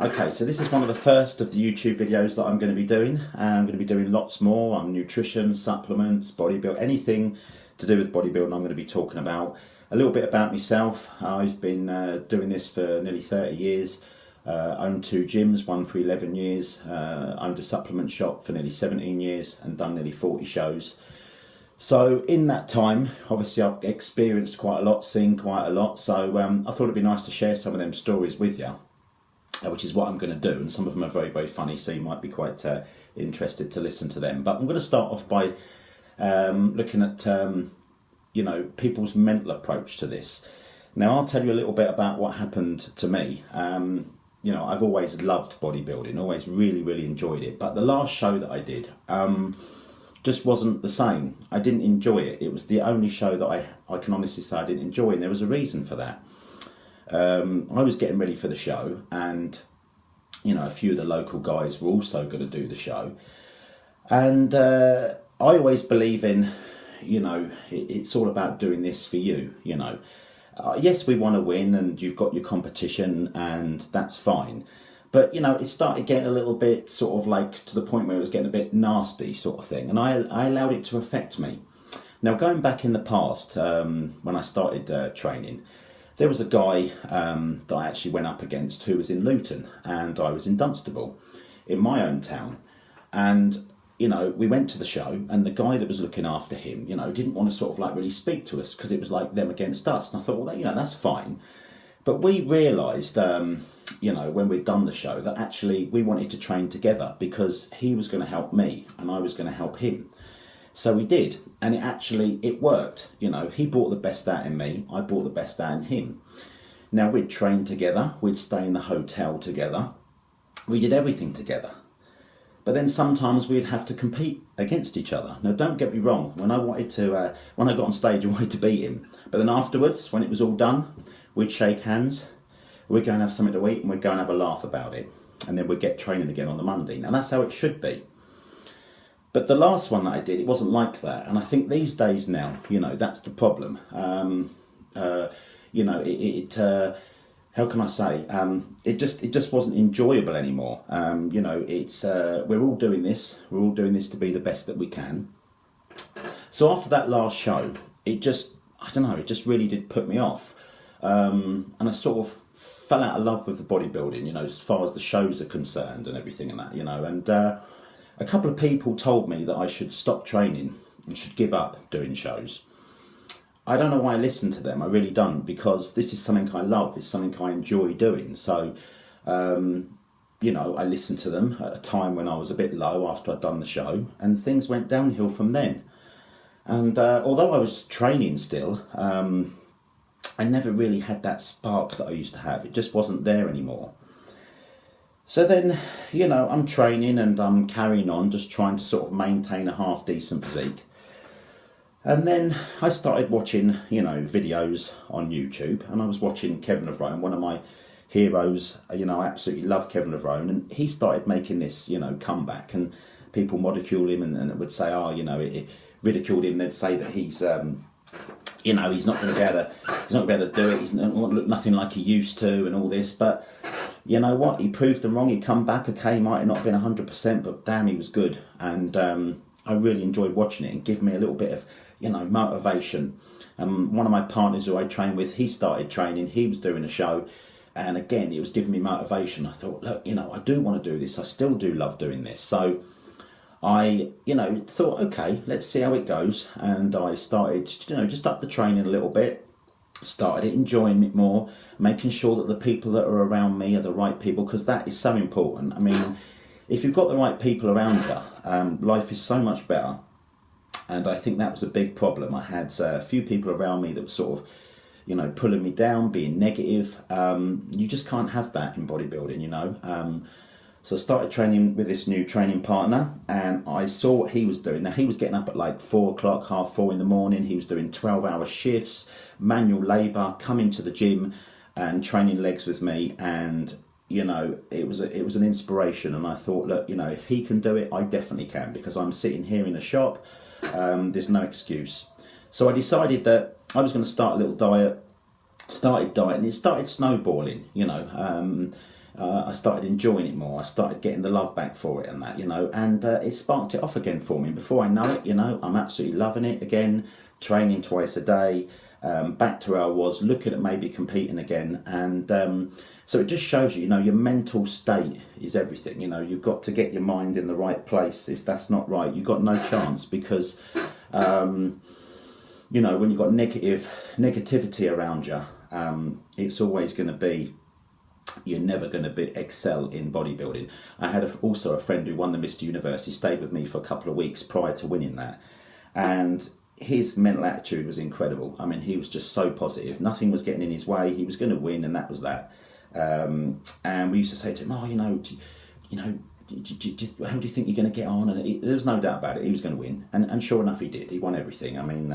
Okay, so this is one of the first of the YouTube videos that I'm going to be doing. I'm going to be doing lots more on nutrition, supplements, bodybuilding, anything to do with bodybuilding I'm going to be talking about. A little bit about myself. I've been doing this for nearly 30 years. Owned 2 gyms, one for 11 years. Owned a supplement shop for nearly 17 years and done nearly 40 shows. So in that time, obviously I've experienced quite a lot, seen quite a lot. So I thought it'd be nice to share some of them stories with you. Which is what I'm going to do, and some of them are very, very funny, so you might be quite interested to listen to them. But I'm going to start off by looking at, people's mental approach to this. Now, I'll tell you a little bit about what happened to me. I've always loved bodybuilding, always really, really enjoyed it. But the last show that I did just wasn't the same. I didn't enjoy it. It was the only show that I can honestly say I didn't enjoy, and there was a reason for that. I was getting ready for the show, and a few of the local guys were also going to do the show, and I always believe in it's all about doing this for you. Yes, we want to win, and you've got your competition, and that's fine, but it started getting a little bit sort of like to the point where it was getting a bit nasty sort of thing, and I allowed it to affect me. Now, going back in the past, when I started training, there was a guy that I actually went up against who was in Luton, and I was in Dunstable, in my own town. And, we went to the show, and the guy that was looking after him, didn't want to sort of like really speak to us because it was like them against us. And I thought, well, that's fine. But we realised, when we'd done the show, that actually we wanted to train together because he was going to help me and I was going to help him. So we did, and it worked. He brought the best out in me, I brought the best out in him. Now, we'd train together, we'd stay in the hotel together, we did everything together. But then sometimes we'd have to compete against each other. Now, don't get me wrong, when I got on stage, I wanted to beat him. But then afterwards, when it was all done, we'd shake hands, we'd go and have something to eat, and we'd go and have a laugh about it. And then we'd get training again on the Monday. Now, that's how it should be. But the last one that I did, it wasn't like that. And I think these days now, that's the problem. How can I say? It just wasn't enjoyable anymore. We're all doing this. We're all doing this to be the best that we can. So after that last show, it just really did put me off. And I sort of fell out of love with the bodybuilding, as far as the shows are concerned and everything and that, and a couple of people told me that I should stop training and should give up doing shows. I don't know why I listened to them, I really don't, because this is something I love, it's something I enjoy doing. So, I listened to them at a time when I was a bit low after I'd done the show, and things went downhill from then. And although I was training still, I never really had that spark that I used to have. It just wasn't there anymore. So then, I'm training and I'm carrying on, just trying to sort of maintain a half-decent physique. And then I started watching, videos on YouTube, and I was watching Kevin Levrone, one of my heroes. I absolutely love Kevin Levrone, and he started making this, comeback, and people ridiculed him and would say, it ridiculed him. They'd say that he's he's not going to be able to do it. He's not look nothing like he used to, and all this. But you know what? He proved them wrong. He come back. Okay, he might have not been 100%, but damn, he was good. And I really enjoyed watching it and gave me a little bit of motivation. One of my partners who I train with, he started training. He was doing a show, and again, it was giving me motivation. I thought, look, I do want to do this. I still do love doing this. So I, thought, okay, let's see how it goes. And I started, just up the training a little bit, started enjoying it more, making sure that the people that are around me are the right people, because that is so important. I mean, if you've got the right people around you, life is so much better. And I think that was a big problem. I had a few people around me that were sort of, pulling me down, being negative. You just can't have that in bodybuilding, So I started training with this new training partner, and I saw what he was doing. Now, he was getting up at like 4 o'clock, 4:30 in the morning. He was doing 12-hour shifts, manual labour, coming to the gym and training legs with me. And, it was an inspiration. And I thought, look, if he can do it, I definitely can, because I'm sitting here in a shop. There's no excuse. So I decided that I was going to start a little diet, started dieting. It started snowballing, I started enjoying it more. I started getting the love back for it and that, and it sparked it off again for me. And before I know it, I'm absolutely loving it again, training twice a day, back to where I was, looking at maybe competing again. And so it just shows you, your mental state is everything. You've got to get your mind in the right place. If that's not right, you've got no chance, because when you've got negativity around you, it's always going to be, you're never going to excel in bodybuilding. I had also a friend who won the Mr. Universe. He stayed with me for a couple of weeks prior to winning that, and his mental attitude was incredible. I mean, he was just so positive. Nothing was getting in his way. He was going to win, and that was that. And we used to say to him, how do you think you're going to get on? And there was no doubt about it. He was going to win, and sure enough, he did. He won everything. I mean,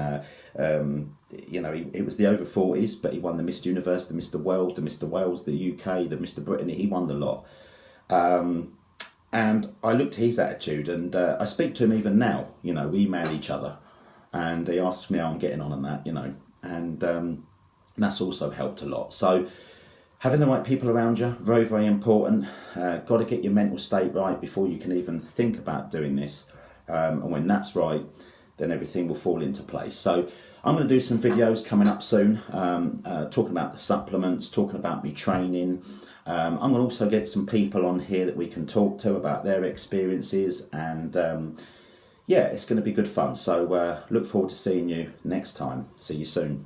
it was the over 40s, but he won the Mr. Universe, the Mr. World, the Mr. Wales, the UK, the Mr. Britain. He won the lot. And I looked at his attitude, and I speak to him even now. We email each other, and he asks me how I'm getting on and that, and that's also helped a lot. So having the right people around you, very, very important. Got to get your mental state right before you can even think about doing this. And when that's right, then everything will fall into place. So I'm going to do some videos coming up soon, talking about the supplements, talking about me training. I'm going to also get some people on here that we can talk to about their experiences. And it's going to be good fun. So look forward to seeing you next time. See you soon.